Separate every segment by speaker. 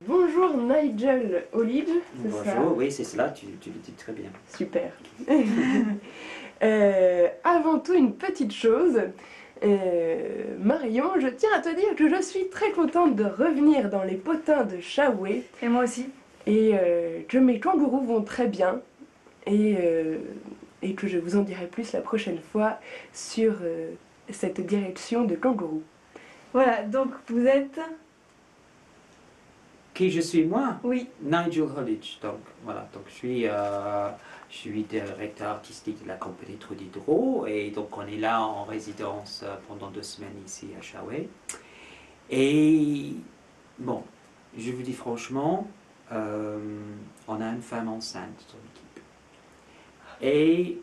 Speaker 1: Bonjour Nigel Olidge, c'est ça?
Speaker 2: Bonjour, oui c'est cela, tu le dis très bien.
Speaker 1: Super. Avant tout, une petite chose. Marion, je tiens à te dire que je suis très contente de revenir dans les potins de Shaoué.
Speaker 3: Et moi aussi.
Speaker 1: Et que mes kangourous vont très bien. Et que je vous en dirai plus la prochaine fois sur cette direction de kangourous.
Speaker 3: Voilà, donc vous êtes...
Speaker 2: Qui je suis moi?
Speaker 3: Oui.
Speaker 2: Nigel Olidge, donc voilà, donc je suis directeur artistique de la compagnie Trudidro et donc on est là en résidence pendant 2 semaines ici à Shaoué. Et bon, je vous dis franchement, on a une femme enceinte dans l'équipe. Et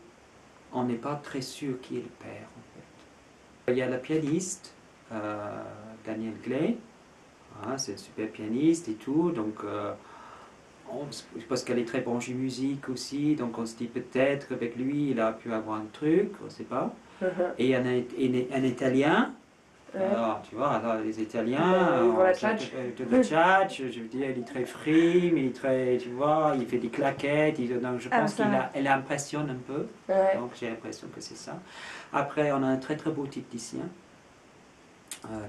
Speaker 2: on n'est pas très sûr qui est le père en fait. Il y a la pianiste, Daniel Glay. Hein, c'est un super pianiste et tout, donc je pense qu'elle est très branchée musique aussi, donc on se dit peut-être qu'avec lui il a pu avoir un truc, on ne sait pas. Et un Italien, alors tu vois, alors, les Italiens,
Speaker 1: voilà, tchatch.
Speaker 2: le tchatch, je veux dire, il est très frime, il est très, tu vois, il fait des claquettes, donc je pense qu'elle impressionne un peu, donc j'ai l'impression que c'est ça. Après on a un très très beau technicien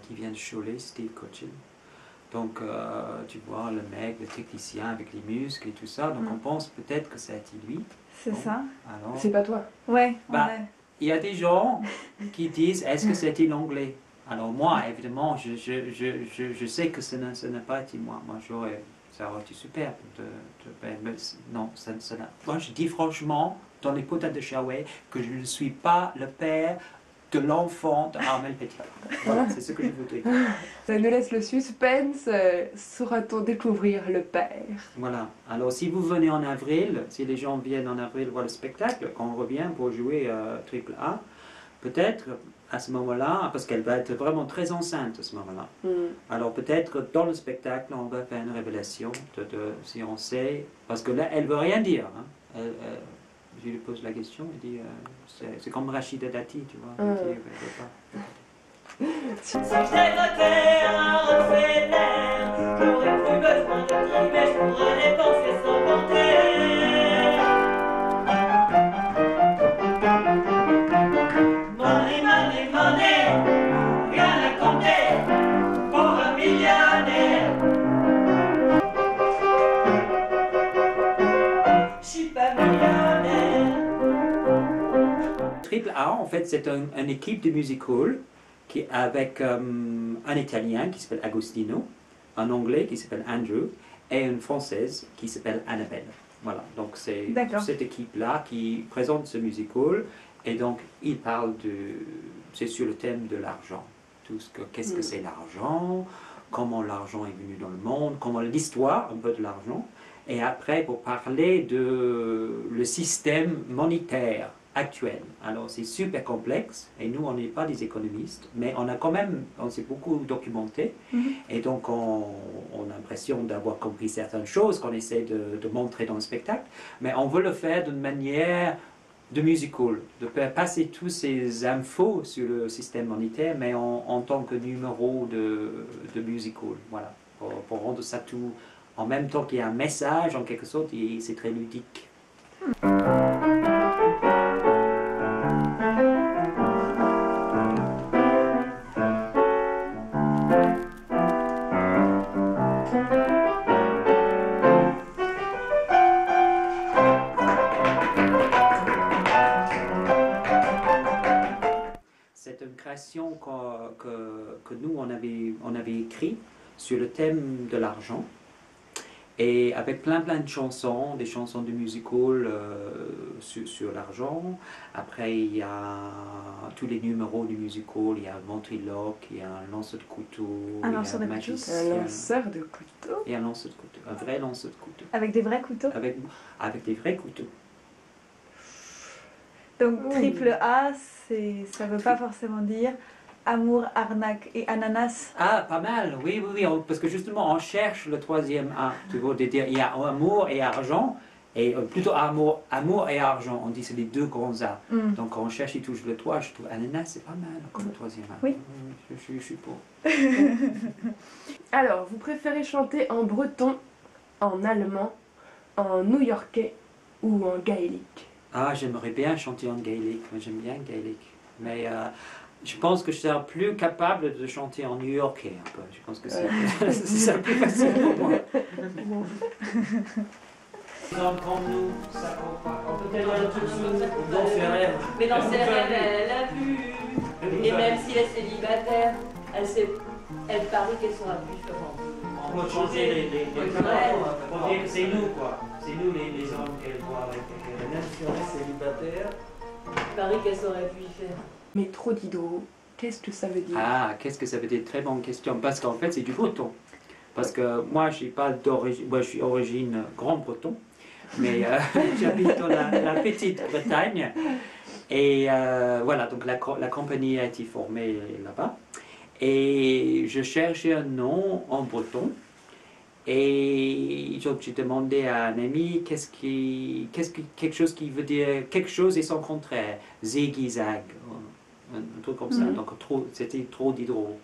Speaker 2: qui vient de Cholet, Steve Cochin. Donc, tu vois, le mec, le technicien avec les muscles et tout ça, donc on pense peut-être que ça a été lui.
Speaker 3: C'est ça.
Speaker 2: Alors,
Speaker 1: c'est pas toi?
Speaker 3: Ouais.
Speaker 2: il y a des gens qui disent, est-ce que c'était l'anglais? Alors moi, évidemment, je sais que ce n'a pas été moi. Moi, ça aurait été super. Non, ça n'a... Moi, je dis franchement, dans les potins de Shaoué, que je ne suis pas le père de l'enfant d'Armel Pétillard. Voilà, c'est ce que je voudrais dire.
Speaker 1: Ça nous laisse le suspense. Saura-t-on découvrir le père?
Speaker 2: Voilà. Alors, si vous venez en avril, si les gens viennent en avril voir le spectacle, quand on revient pour jouer Triple A, peut-être à ce moment-là, parce qu'elle va être vraiment très enceinte à ce moment-là. Alors, peut-être dans le spectacle, on va faire une révélation si on sait, parce que là, elle ne veut rien dire. Hein. Je lui pose la question, il dit, c'est comme Rachida Dati, tu vois. Elle dit,
Speaker 4: Si j'étais un orphelin, j'aurais plus besoin de guillemets, je pourrais les penser sans compter. Money, money, money, rien à compter pour un millionnaire. Je suis pas millionnaire.
Speaker 2: Triple A, en fait, c'est une équipe de music hall avec un Italien qui s'appelle Agostino, un Anglais qui s'appelle Andrew, et une Française qui s'appelle Annabelle. Voilà, donc c'est cette équipe-là qui présente ce music hall, et donc il parle c'est sur le thème de l'argent. Qu'est-ce que c'est l'argent, comment l'argent est venu dans le monde, comment l'histoire un peu de l'argent, et après pour parler de le système monétaire actuel. Alors c'est super complexe et nous on n'est pas des économistes, mais on s'est beaucoup documenté et donc on a l'impression d'avoir compris certaines choses qu'on essaie de montrer dans le spectacle, mais on veut le faire d'une manière de musical, de passer tous ces infos sur le système monétaire, mais en tant que numéro de musical, voilà, pour rendre ça tout en même temps qu'il y a un message en quelque sorte, et c'est très ludique. C'est une création que nous on avait écrit sur le thème de l'argent et avec plein de chansons, des chansons de musical sur l'argent. Après il y a tous les numéros du musical, il y a un ventriloque, il y a un lanceur de couteau,
Speaker 3: un lanceur de couteau,
Speaker 1: un lanceur de couteau
Speaker 2: et un lanceur de couteau, un vrai lanceur de couteau.
Speaker 3: Avec des vrais couteaux?
Speaker 2: Avec des vrais couteaux.
Speaker 3: Donc triple A, ça ne veut pas forcément dire amour, arnaque et ananas.
Speaker 2: Ah, pas mal, oui, parce que justement on cherche le troisième A. Tu veux dire, il y a amour et argent, Et plutôt amour, amour et argent, on dit c'est les deux grands A.
Speaker 3: Mm.
Speaker 2: Donc quand on cherche et touche le toit, je trouve ananas c'est pas mal comme troisième A.
Speaker 3: Oui.
Speaker 2: Je suis pour.
Speaker 1: Alors, vous préférez chanter en breton, en allemand, en new-yorkais ou en gaélique?
Speaker 2: Ah, j'aimerais bien chanter en gaélique, mais j'aime bien le gaélique. Mais je pense que je serais plus capable de chanter en new-yorkais un peu. Je pense que c'est plus facile pour moi. Comme nous, ça compte pas. On peut être tout de suite dans ses rêves.
Speaker 4: Mais dans ses rêves, elle a vu. Et même si elle est célibataire, elle parie qu'elle sera plus femme.
Speaker 2: On peut changer les
Speaker 4: Ouais.
Speaker 2: c'est nous quoi. C'est nous les hommes qu'elle voit avec même si on est célibataire.
Speaker 4: Elle parie qu'elle saurait plus y faire.
Speaker 1: Mais trop d'hydro, qu'est-ce que ça veut dire?
Speaker 2: Ah, qu'est-ce que ça veut dire? Très bonne question. Parce qu'en fait, c'est du breton. Parce que moi, je suis pas d'origine, moi, je suis origine grand-breton, mais j'habite dans la petite Bretagne. Et voilà, donc la compagnie a été formée là-bas. Et je cherchais un nom en breton. Et donc j'ai demandé à un ami quelque chose qui veut dire quelque chose et son contraire, zig-zag, un truc comme ça. Donc c'était trop d'hydro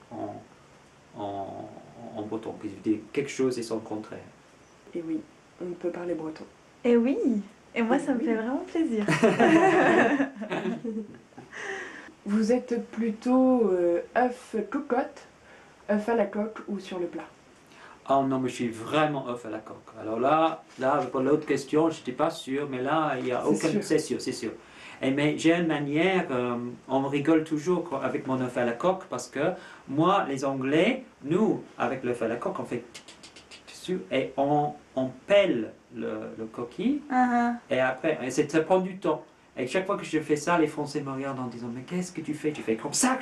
Speaker 2: en breton, qui veut dire quelque chose et son contraire.
Speaker 1: Et oui, on peut parler breton.
Speaker 3: Et oui, et moi ça me fait vraiment plaisir.
Speaker 1: Vous êtes plutôt œuf cocotte, œuf à la coque ou sur le plat?
Speaker 2: Oh non, mais je suis vraiment œuf à la coque. Alors là pour l'autre question, je n'étais pas sûr, mais là, il n'y a aucun... C'est sûr, c'est sûr. Et mais j'ai une manière, on me rigole toujours avec mon œuf à la coque, parce que moi, les Anglais, nous, avec l'œuf à la coque, on fait dessus et on pèle le coquille, et après, ça prend du temps. Et chaque fois que je fais ça, les Français me regardent en disant « Mais qu'est-ce que tu fais ?» Tu fais comme ça,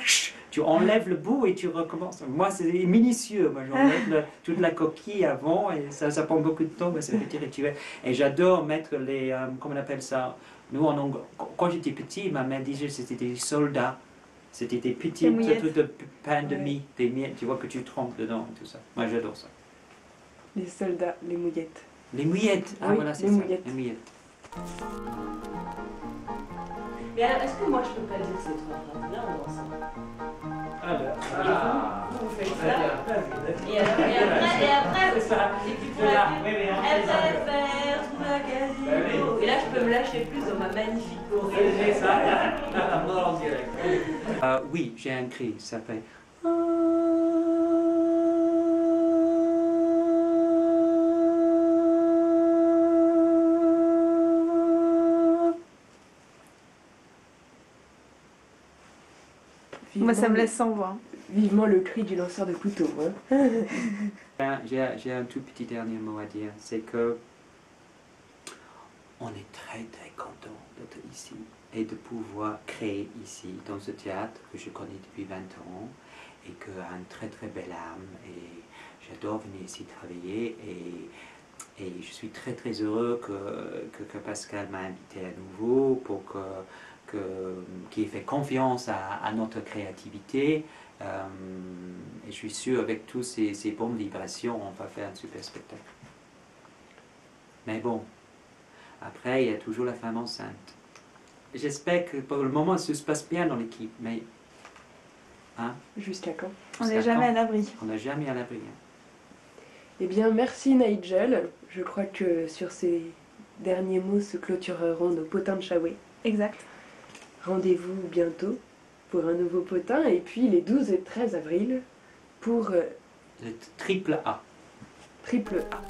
Speaker 2: tu enlèves le bout et tu recommences. Moi, c'est minutieux. Moi, j'enlève toute la coquille avant et ça prend beaucoup de temps, mais c'est un petit rituel. Et j'adore mettre les... comment on appelle ça? Nous, quand j'étais petit, ma mère disait que c'était des soldats. C'était des petits trucs de pain de mie, des miettes, tu vois, que tu trempes dedans et tout ça. Moi, j'adore ça.
Speaker 1: Les soldats, les mouillettes.
Speaker 2: Les mouillettes. Ah,
Speaker 1: oui,
Speaker 2: voilà, c'est
Speaker 1: les
Speaker 2: ça.
Speaker 1: mouillettes.
Speaker 2: Les mouillettes.
Speaker 4: Mais alors, est-ce que moi je peux pas dire ces trois phrases-là en dansant? Vous faites ça. Et après, et tu peux elle préfère tout ma casino. Et là, je peux me lâcher plus dans ma magnifique choré.
Speaker 2: Oui, j'ai un cri, ça fait...
Speaker 3: Moi ça me laisse sans voix.
Speaker 1: Vivement le cri du lanceur de couteau. Hein.
Speaker 2: J'ai un tout petit dernier mot à dire, c'est que on est très très content d'être ici et de pouvoir créer ici, dans ce théâtre que je connais depuis 20 ans et qui a une très très belle âme et j'adore venir ici travailler et je suis très très heureux que Pascal m'a invité à nouveau pour qu'il ait fait confiance à notre créativité. Et je suis sûr avec tous ces bonnes vibrations, on va faire un super spectacle. Mais bon, après il y a toujours la femme enceinte. J'espère que pour le moment ça se passe bien dans l'équipe, mais... Hein?
Speaker 1: Jusqu'à quand?
Speaker 3: On n'est jamais à l'abri.
Speaker 2: On n'est jamais à l'abri. Hein.
Speaker 1: Eh bien, merci Nigel. Je crois que sur ces derniers mots se clôtureront nos potins de Chaoué.
Speaker 3: Exact.
Speaker 1: Rendez-vous bientôt pour un nouveau potin et puis les 12 et 13 avril pour
Speaker 2: Le triple A.
Speaker 1: triple A.